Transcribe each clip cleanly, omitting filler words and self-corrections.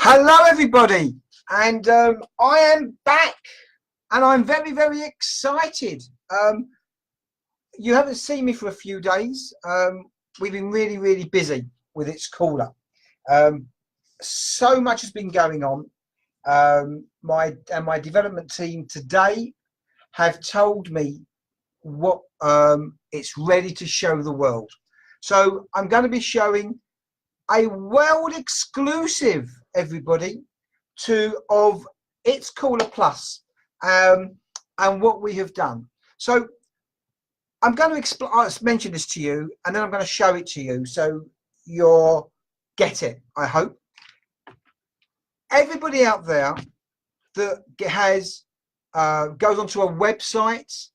Hello everybody, and I am back and I'm very, very excited. You haven't seen me for a few days. We've been really, really busy with It's Cooler. So much has been going on. My development team today have told me what it's ready to show the world. So I'm going to be showing a world exclusive, everybody, of It's Cooler Plus, and what we have done. So I'm going to I'll mention this to you, and then I'm going to show it to you, so you'll get it, I hope. Everybody out there that has goes onto a website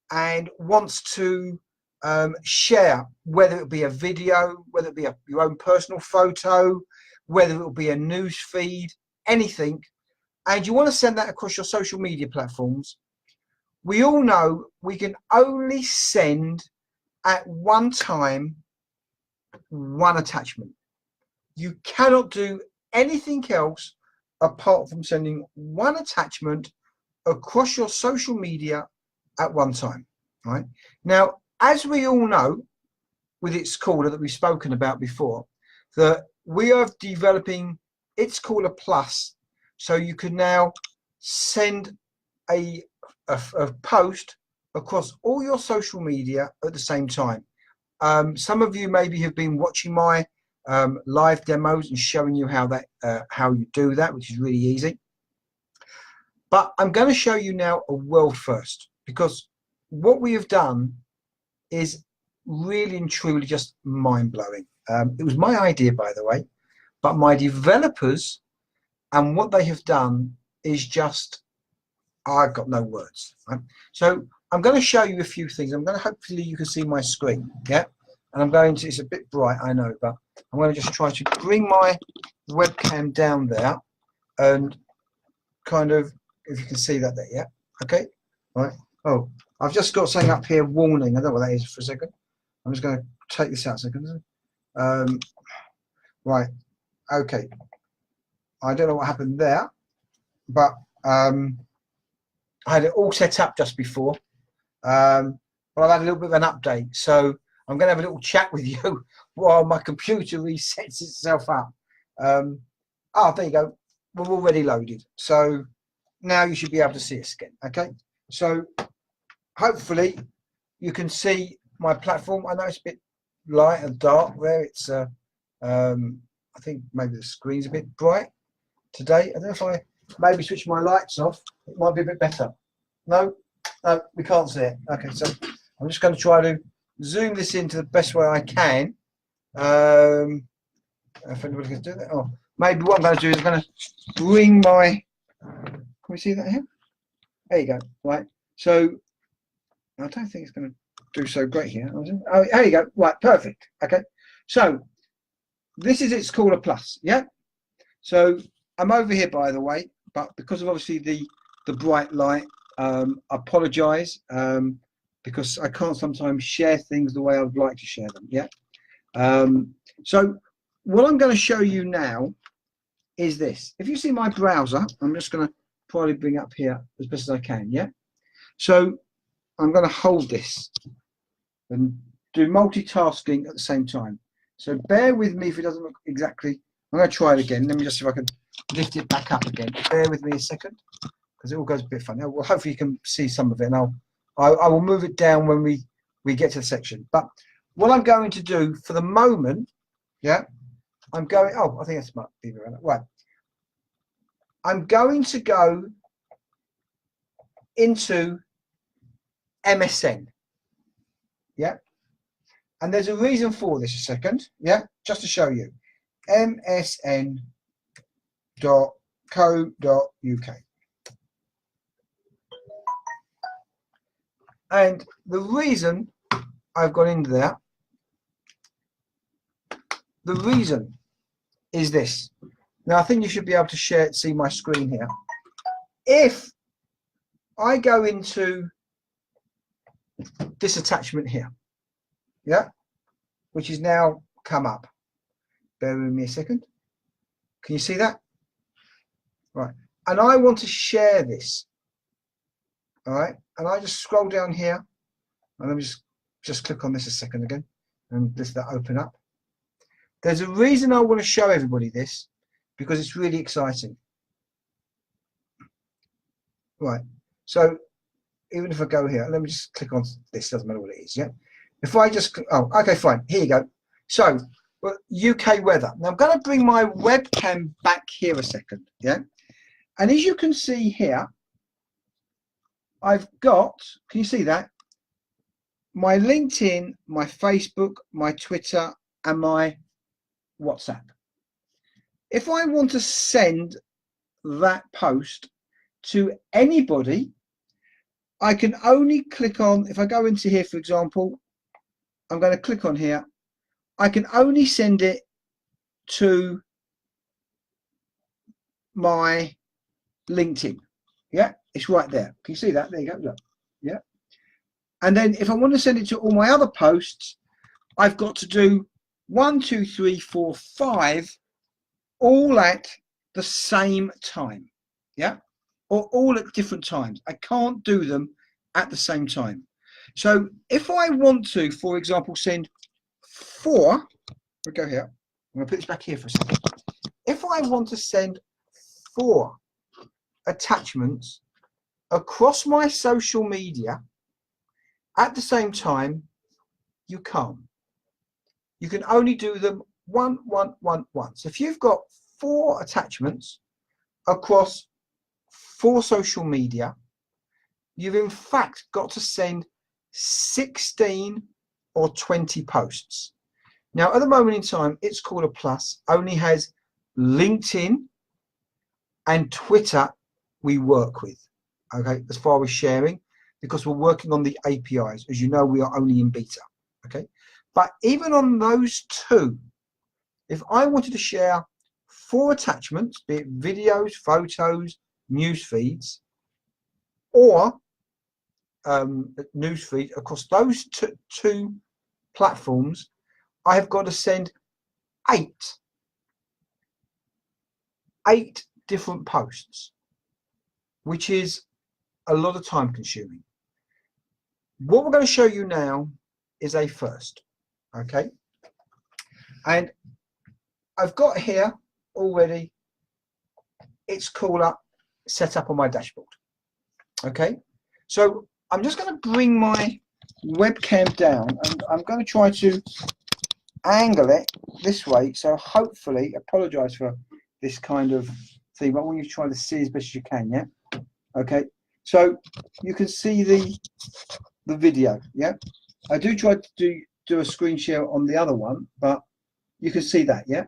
and wants to share, whether it be a video, whether it be your own personal photo, whether it will be a news feed, anything, and you want to send that across your social media platforms, we all know we can only send at one time one attachment. You cannot do anything else apart from sending one attachment across your social media at one time, right? Now, as we all know, with It's Cooler that we've spoken about before, that we are developing It's Cooler Plus, so you can now send a post across all your social media at the same time. Some of you maybe have been watching my live demos and showing you how you do that, which is really easy. But I'm going to show you now a world first, because what we have done is really and truly just mind-blowing. It was my idea, by the way, but my developers and what they have done is just, I've got no words, right? So I'm going to show you a few things. I'm going to, hopefully you can see my screen, yeah? And I'm going to, it's a bit bright, I know, but I'm going to just try to bring my webcam down there and kind of, if you can see that there, yeah? Okay, all right. Oh, I've just got something up here, warning. I don't know what that is for a second. I'm just going to take this out a second. Right, okay. I don't know what happened there, but I had it all set up just before. But I've had a little bit of an update, so I'm going to have a little chat with you while my computer resets itself up. Oh, there you go. We're already loaded. So now you should be able to see us again. Okay, so hopefully you can see my platform. I know it's a bit light and dark there. It's I think maybe the screen's a bit bright today. I don't know if I maybe switch my lights off, it might be a bit better. No, we can't see it. Okay, so I'm just going to try to zoom this into the best way I can. If anybody can do that, oh, maybe what I'm going to do is I'm going to bring my, can we see that here? There you go. Right, so I don't think it's going to do so great here. Oh, there you go. Right, perfect. Okay, so this is It's Cooler Plus, yeah? So I'm over here, by the way, but because of obviously the bright light, I apologise, because I can't sometimes share things the way I would like to share them, yeah? So what I'm going to show you now is this. If you see my browser, I'm just going to probably bring up here as best as I can, yeah? So I'm going to hold this and do multitasking at the same time. So bear with me if it doesn't look exactly. I'm going to try it again. Let me just see if I can lift it back up again. Bear with me a second, because it all goes a bit funny. Well, hopefully you can see some of it, and I will move it down when we get to the section. But what I'm going to do for the moment, yeah, I'm going. Oh, I think that's might be right. I'm going to go into MSN, yeah, and there's a reason for this. A second, yeah, just to show you, msn.co.uk, and the reason I've gone into there, the reason is this. Now I think you should be able to see my screen here. If I go into this attachment here, yeah, which is now come up. Bear with me a second. Can you see that? right? And I want to share this, all right? And I just scroll down here, and let me just click on this a second again, and just that open up. There's a reason I want to show everybody this, because it's really exciting. Right, so even if I go here, let me just click on this, doesn't matter what it is, yeah? If I just, oh, okay, fine, here you go. So, well, UK weather. Now I'm going to bring my webcam back here a second, yeah? And as you can see here, I've got, can you see that? My LinkedIn, my Facebook, my Twitter, and my WhatsApp. If I want to send that post to anybody, I can only click on, if I go into here, for example, I'm going to click on here. I can only send it to my LinkedIn. Yeah, it's right there. Can you see that? There you go. Look. Yeah. And then if I want to send it to all my other posts, I've got to do 1, 2, 3, 4, 5, all at the same time. Yeah. Or all at different times. I can't do them at the same time. So if I want to, for example, send 4, we'll go here. I'm going to put this back here for a second. If I want to send 4 attachments across my social media at the same time, you can't. You can only do them one. So if you've got 4 attachments across 4 social media, you've in fact got to send 16 or 20 posts. Now, at the moment in time, It's Called a Plus only has LinkedIn and Twitter we work with, okay, as far as sharing, because we're working on the APIs. As you know, we are only in beta, okay? But even on those 2, if I wanted to share 4 attachments, be it videos, photos, news feeds, or news feed across those two platforms, I have got to send 8 different posts, which is a lot of time consuming. What we're going to show you now is a first, okay? And I've got here already It's Called Up set up on my dashboard, okay? So I'm just going to bring my webcam down, and I'm going to try to angle it this way, so hopefully, apologize for this kind of thing, but I want you to try to see as best as you can, yeah? Okay, so you can see the video, yeah? I do try to do a screen share on the other one, but you can see that, yeah?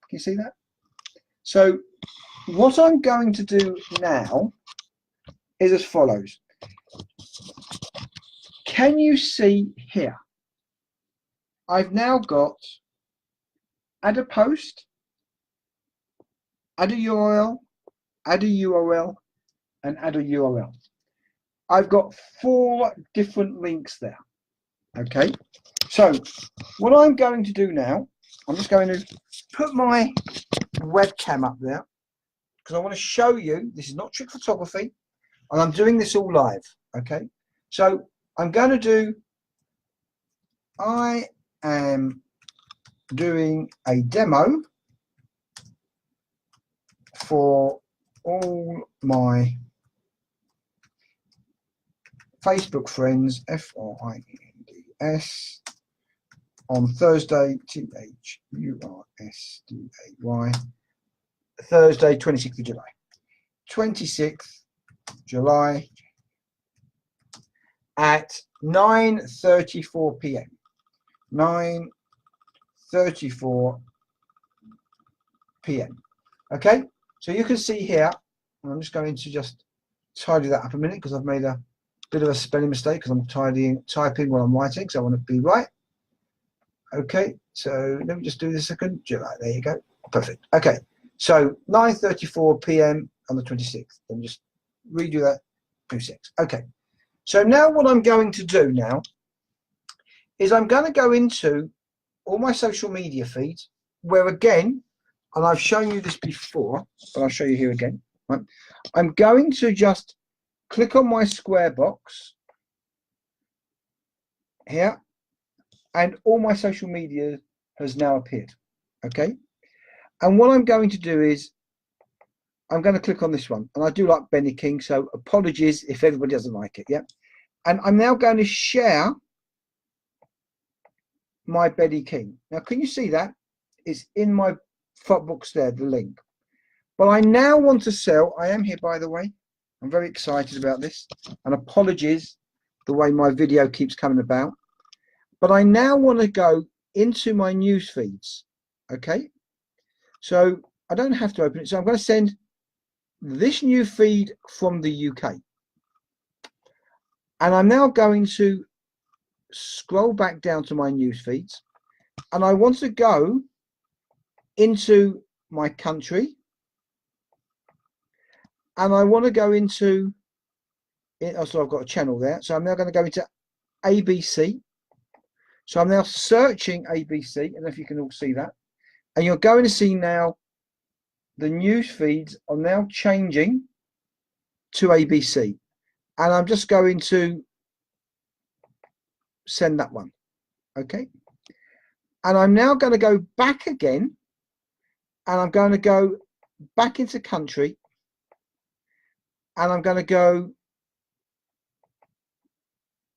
Can you see that? So what I'm going to do now is as follows. Can you see here? I've now got add a post, add a URL, add a URL, and add a URL. I've got 4 different links there. Okay, so what I'm going to do now, I'm just going to put my webcam up there because I want to show you, this is not trick photography, and I'm doing this all live. Okay, so I'm going to do, I am doing a demo for all my Facebook friends, FRIENDS, on Thursday, THURSDAY, Thursday, 26th of July. 26th July at 9:34 p.m. 9:34 p.m. Okay, so you can see here, I'm just going to just tidy that up a minute because I've made a bit of a spelling mistake because I'm typing while I'm writing, so I want to be right. Okay, so let me just do this a second. July, there you go. Perfect. Okay, so 9:34 p.m. on the 26th. Let me just redo that. 26. Okay, so now what I'm going to do now is I'm going to go into all my social media feeds, where again, and I've shown you this before, but I'll show you here again. Right? I'm going to just click on my square box here, and all my social media has now appeared. Okay, and what I'm going to do is I'm going to click on this one, and I do like Benny King, so apologies if everybody doesn't like it. Yeah, and I'm now going to share my Benny King. Now, can you see that? It's in my box there, the link. But I now want to sell. I am here, by the way. I'm very excited about this, and apologies the way my video keeps coming about. But I now want to go into my news feeds. Okay, so I don't have to open it. So I'm going to send this new feed from the UK, and I'm now going to scroll back down to my news feeds, and I want to go into my country, and I want to go into it. So I've got a channel there, so I'm now going to go into ABC. So I'm now searching ABC. I don't know if you can all see that, and you're going to see now the news feeds are now changing to ABC, and I'm just going to send that one. Okay, and I'm now going to go back again, and I'm going to go back into country, and I'm going to go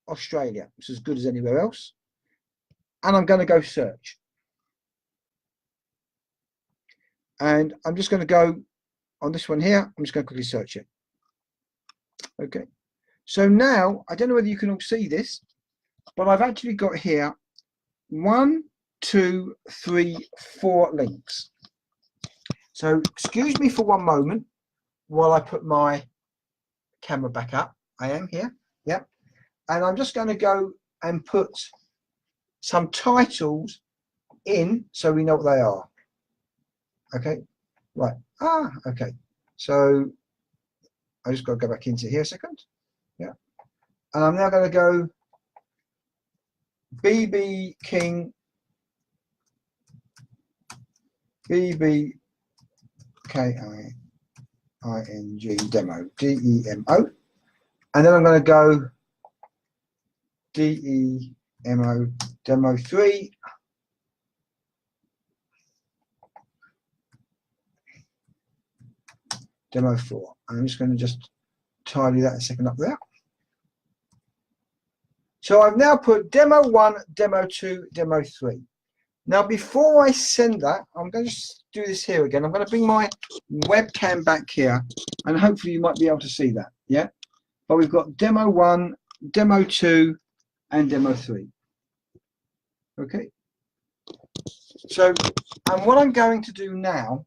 Australia. It's as good as anywhere else, and I'm going to go search, and I'm just going to go on this one here. I'm just going to quickly search it. Okay, so now I don't know whether you can all see this, but I've actually got here 1, 2, 3, 4 links. So excuse me for one moment while I put my camera back up. I am here, yeah, and I'm just going to go and put some titles in so we know what they are. Okay, right. Okay, so I just got to go back into here a second. Yeah, and I'm now going to go BB King, BB KING demo, DEMO, and then I'm going to go DEMO demo 3, demo 4. I'm just going to just tidy that a second up there. So I've now put demo 1, demo 2, demo 3. Now before I send that, I'm going to do this here again. I'm going to bring my webcam back here, and hopefully you might be able to see that. Yeah, but we've got demo 1, demo 2, and demo 3. Okay, so and what I'm going to do now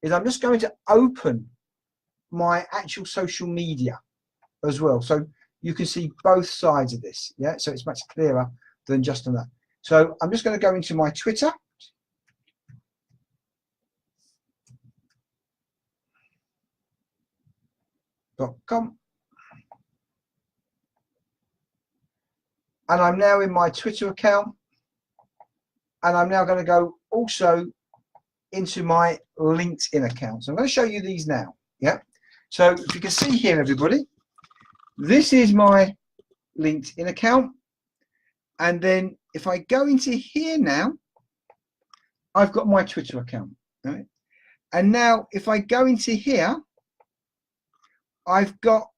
is I'm just going to open my actual social media as well, so you can see both sides of this. Yeah, so it's much clearer than just on that. So I'm just going to go into my Twitter. .com, and I'm now in my Twitter account, and I'm now going to go also into my LinkedIn account. So I'm going to show you these now. Yeah, so if you can see here, everybody, this is my LinkedIn account, and then if I go into here now, I've got my Twitter account, right? And now if I go into here, I've got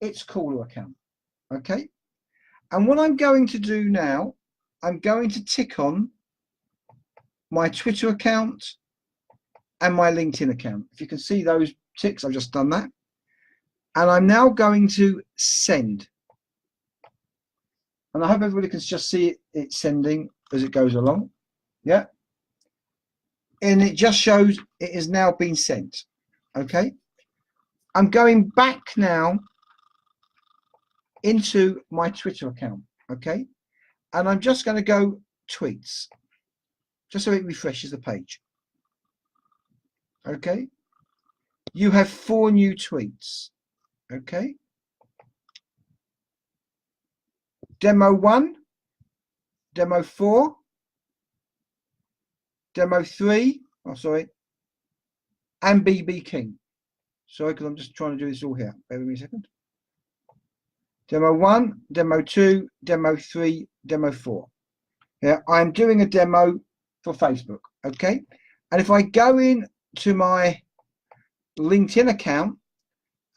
its caller account. Okay, and what I'm going to do now, I'm going to tick on my Twitter account and my LinkedIn account. If you can see those ticks, I've just done that, and I'm now going to send, and I hope everybody can just see it sending as it goes along. Yeah, and it just shows it has now been sent. Okay, I'm going back now into my Twitter account. Okay, and I'm just going to go tweets, just so it refreshes the page. Okay, you have 4 new tweets. Okay, demo 1, demo 4, demo 3, oh sorry, and BB King. Sorry, because I'm just trying to do this all here. Bear with me a second. Demo 1, Demo 2, Demo 3, Demo 4. Yeah, I'm doing a demo for Facebook, okay? And if I go in to my LinkedIn account,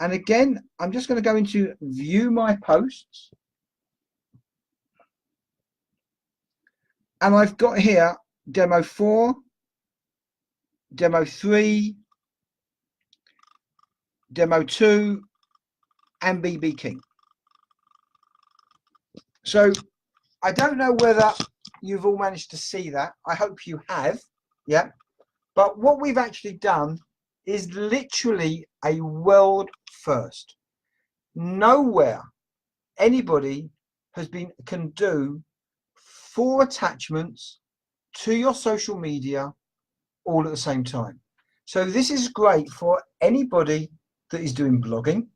and again, I'm just going to go into view my posts. And I've got here Demo 4, Demo 3, Demo 2, and BB King. So I don't know whether you've all managed to see that. I hope you have, yeah. But what we've actually done is literally a world first. Nowhere anybody can do 4 attachments to your social media all at the same time. So this is great for anybody that is doing blogging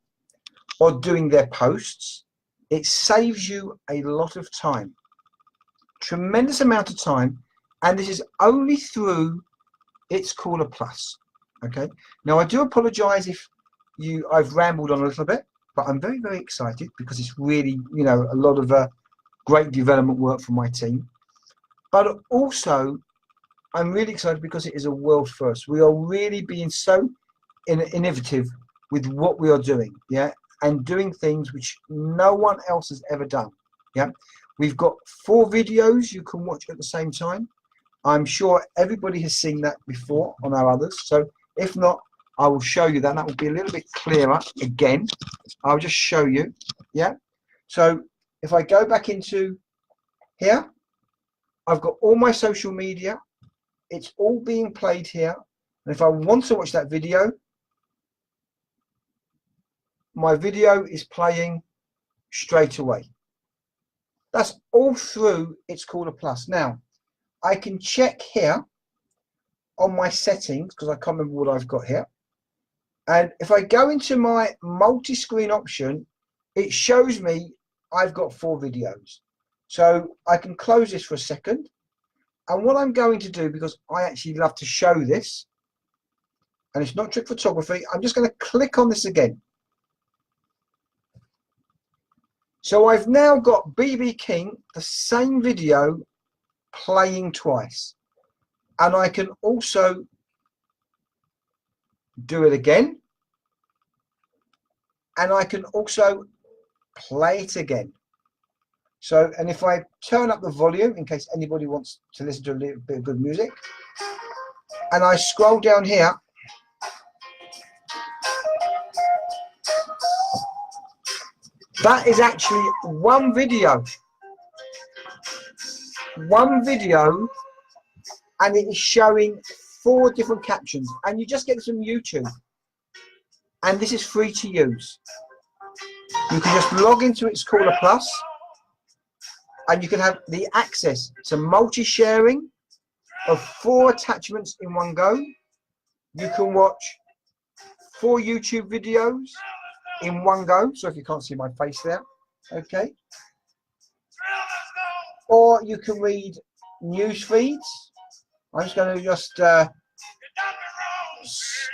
or doing their posts. It saves you a lot of time, tremendous amount of time, and this is only through It's Called a Plus. Okay, now I do apologize if I've rambled on a little bit, but I'm very, very excited because it's really, you know, a lot of great development work from my team. But also I'm really excited because it is a world first. We are really being so innovative with what we are doing, yeah, and doing things which no one else has ever done. Yeah, we've got 4 videos you can watch at the same time. I'm sure everybody has seen that before on our others, so if not, I will show you that. That will be a little bit clearer again. I'll just show you. Yeah, so if I go back into here, I've got all my social media. It's all being played here, and if I want to watch that video, my video is playing straight away. That's all through It's Called a Plus. Now I can check here on my settings because I can't remember what I've got here, and if I go into my multi-screen option, it shows me I've got 4 videos. So I can close this for a second, and what I'm going to do, because I actually love to show this and it's not trick photography, I'm just going to click on this again. So I've now got BB King, the same video, playing twice, and I can also do it again, and I can also play it again. So, and if I turn up the volume in case anybody wants to listen to a little bit of good music, and I scroll down here, that is actually one video, and it is showing 4 different captions, and you just get this from YouTube, and this is free to use. You can just log into It's Called a Plus, and you can have the access to multi-sharing of 4 attachments in one go. You can watch 4 YouTube videos in one go, so if you can't see my face there, okay, or you can read news feeds. I'm just going to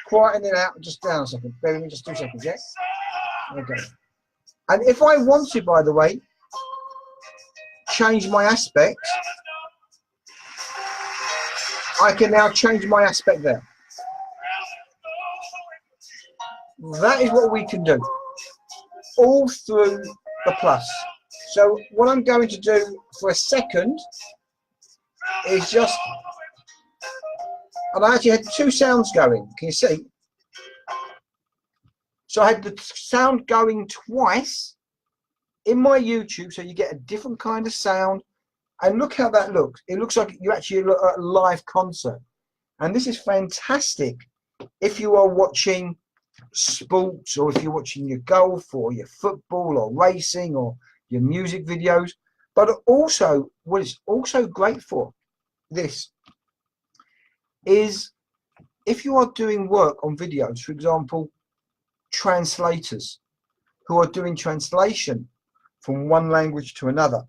quieten it out just down a second. Bear with me just 2 seconds, yeah? Okay. And if I want to, by the way, change my aspect, I can now change my aspect there. That is what we can do, all through the Plus. So what I'm going to do for a second is just, and I actually had 2 sounds going, can you see? So I had the sound going twice in my YouTube, so you get a different kind of sound, and look how that looks. It looks like you actually look at a live concert, and this is fantastic if you are watching sports, or if you're watching your golf or your football or racing or your music videos. But also, what it's also great for this is if you are doing work on videos, for example, translators who are doing translation from one language to another,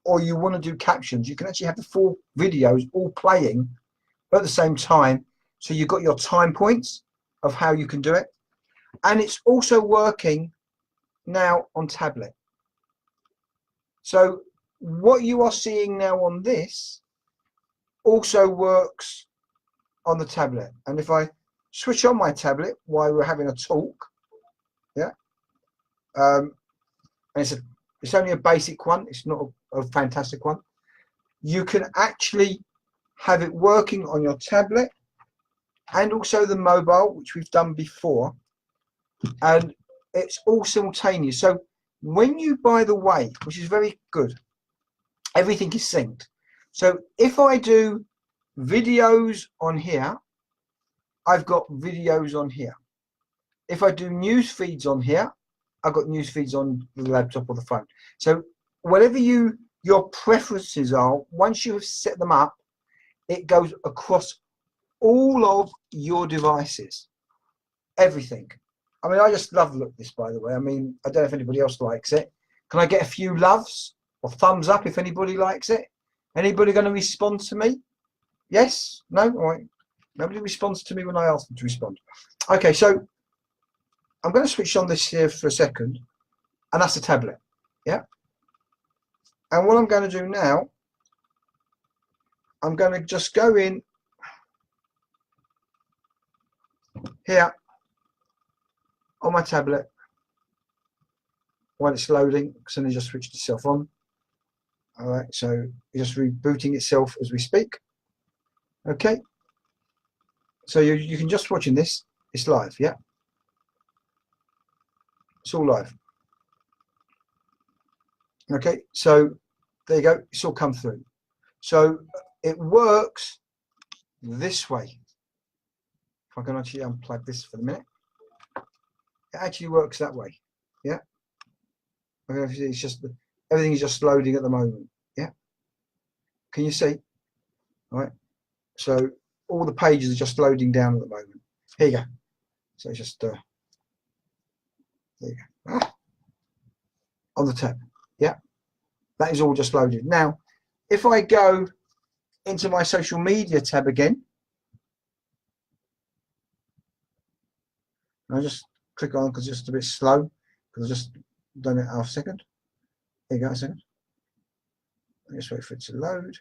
or you want to do captions, you can actually have the 4 videos all playing at the same time, so you've got your time points of how you can do it. and it's also working now on tablet. So what you are seeing now on this also works on the tablet. And if I switch on my tablet while we're having a talk, yeah, and it's only a basic one, it's not a fantastic one, you can actually have it working on your tablet and also the mobile, which we've done before, and it's all simultaneous. So when you, by the way, which is very good, everything is synced. So if I do videos on here, I've got videos on here. If I do news feeds on here, I've got news feeds on the laptop or the phone. So whatever your preferences are, once you have set them up, it goes across all of your devices, everything. I mean, I just love this, by the way. I mean, I don't know if anybody else likes it. Can I get a few loves or thumbs up if anybody likes it? Anybody going to respond to me? Yes? No? All right. Nobody responds to me when I ask them to respond. Okay, so I'm going to switch on this here for a second, and that's a tablet. Yeah. And what I'm going to do now, I'm going to just go in here on my tablet while it's loading, because then it just switched itself on. All right, so it's just rebooting itself as we speak. Okay, so you can just watching this. It's live, yeah. It's all live. Okay, so there you go. It's all come through. So it works this way. If I can actually unplug this for a minute, it actually works that way. Yeah. It's just everything is just loading at the moment. Yeah. Can you see? All right. So all the pages are just loading down at the moment. Here you go. So it's just there you go. On the tab. Yeah. That is all just loaded. Now, if I go into my social media tab again, I'll just click on because it's just a bit slow because I've just done it half a second. There you go, a second. Just wait for it to load.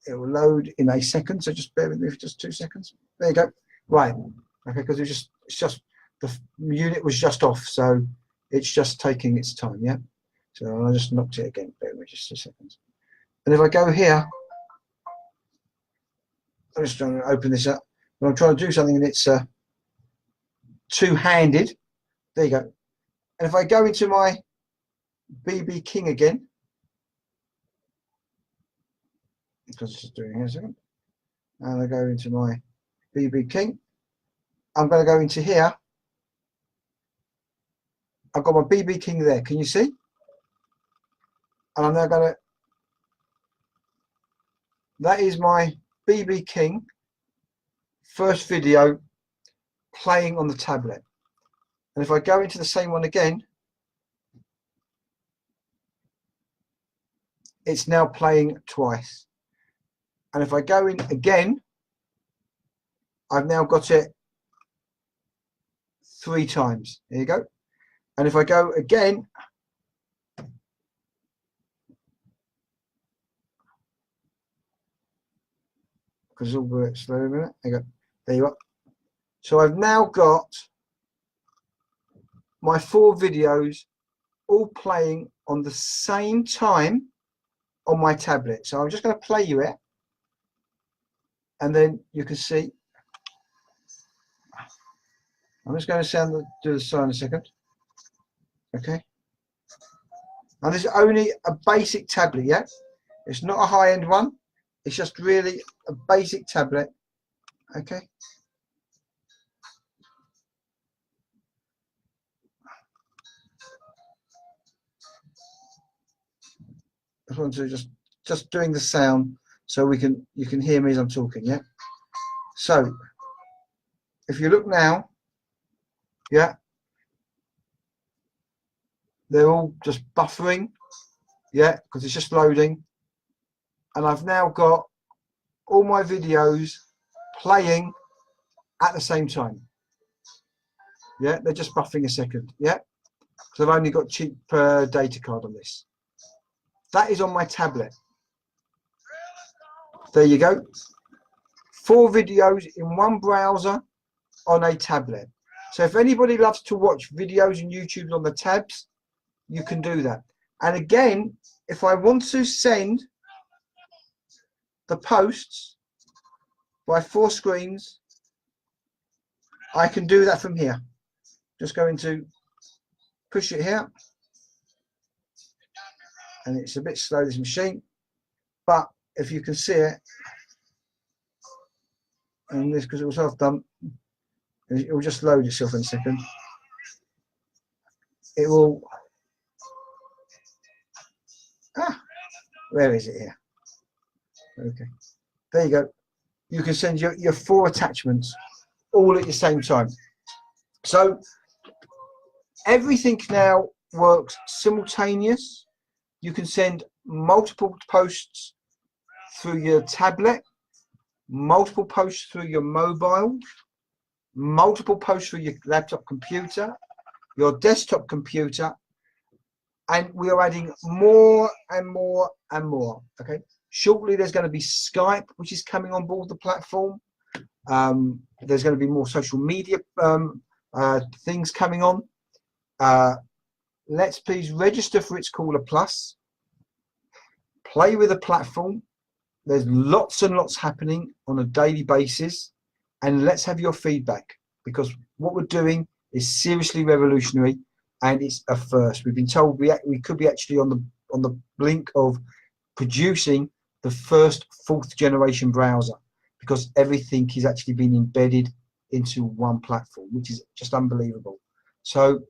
It will load in a second, so just bear with me for just 2 seconds. There you go. Right. Okay, because it's just the unit was just off, so it's just taking its time. Yeah. So I just knocked it again. Bear with me just 2 seconds. And if I go here, I'm just trying to open this up. But I'm trying to do something and it's two-handed. There you go. And if I go into my BB King again, because it's just doing here a second, and I go into my BB King, I'm going to go into here. I've got my BB King there. Can you see? And I'm now going to. That is my BB King first video playing on the tablet. And if I go into the same one again, it's now playing twice. And if I go in again, I've now got it 3 times. There you go. And if I go again, because it's all very slow a minute. There you go. There you are. So I've now got my 4 videos all playing on the same time on my tablet. So I'm just going to play you it, and then you can see. I'm just going to do the sound in a second. Okay. And this is only a basic tablet, yeah? It's not a high-end one. It's just really a basic tablet. Okay. I just want to just doing the sound so you can hear me as I'm talking, yeah? So if you look now, yeah, they're all just buffering, yeah, because it's just loading. And I've now got all my videos playing at the same time. Yeah, they're just buffering a second. Yeah, because I've only got cheap data card on this. That is on my tablet. There you go. 4 videos in one browser on a tablet. So if anybody loves to watch videos and YouTube on the tabs, you can do that. And again, if I want to send the posts by 4 screens, I can do that from here. Just going to push it here. And it's a bit slow, this machine. But if you can see it, and this, because it was half done, it will just load itself in a second. It will. Where is it here? Okay, there you go. You can send your 4 attachments all at the same time. So everything now works simultaneous. You can send multiple posts through your tablet, multiple posts through your mobile, multiple posts through your laptop computer, your desktop computer, and we are adding more and more and more. Okay, shortly there's going to be Skype, which is coming on board the platform. There's going to be more social media things coming on. Let's please register for It's Caller Plus. Play with the platform. There's lots and lots happening on a daily basis, and let's have your feedback, because what we're doing is seriously revolutionary, and it's a first. We've been told we could be actually on the blink of producing the first 4th generation browser, because everything is actually being embedded into one platform, which is just unbelievable. So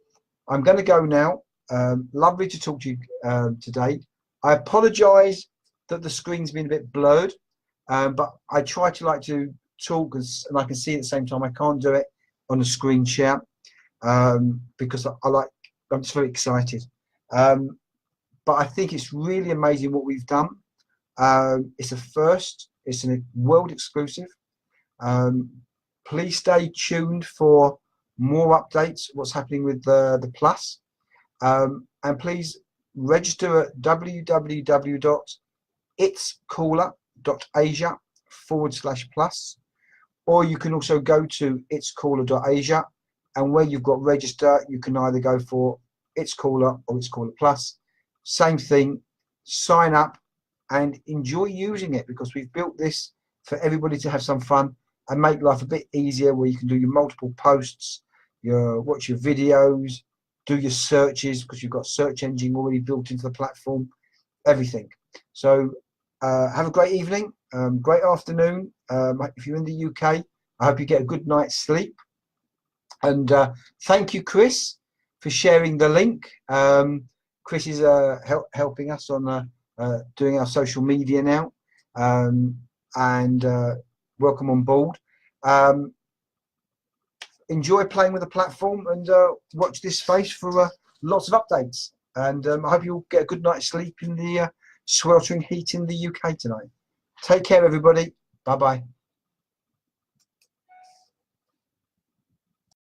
I'm going to go now. Lovely to talk to you today. I apologize that the screen's been a bit blurred, but I try to talk and I can see at the same time. I can't do it on a screen share because I'm just very excited. But I think it's really amazing what we've done. It's a first. It's a world exclusive. Please stay tuned for more updates, what's happening with the Plus. And please register at www.itscaller.asia/plus, or you can also go to itscaller.asia, and where you've got register, you can either go for It's Caller or It's Caller Plus. Same thing, sign up and enjoy using it, because we've built this for everybody to have some fun and make life a bit easier, where you can do your multiple posts, watch your videos, do your searches, because you've got search engine already built into the platform, everything. So have a great evening, great afternoon. If you're in the UK, I hope you get a good night's sleep. And thank you, Chris, for sharing the link. Chris is helping us on doing our social media now, and welcome on board. Enjoy playing with the platform, and watch this space for lots of updates. And I hope you'll get a good night's sleep in the sweltering heat in the UK tonight. Take care, everybody. Bye-bye.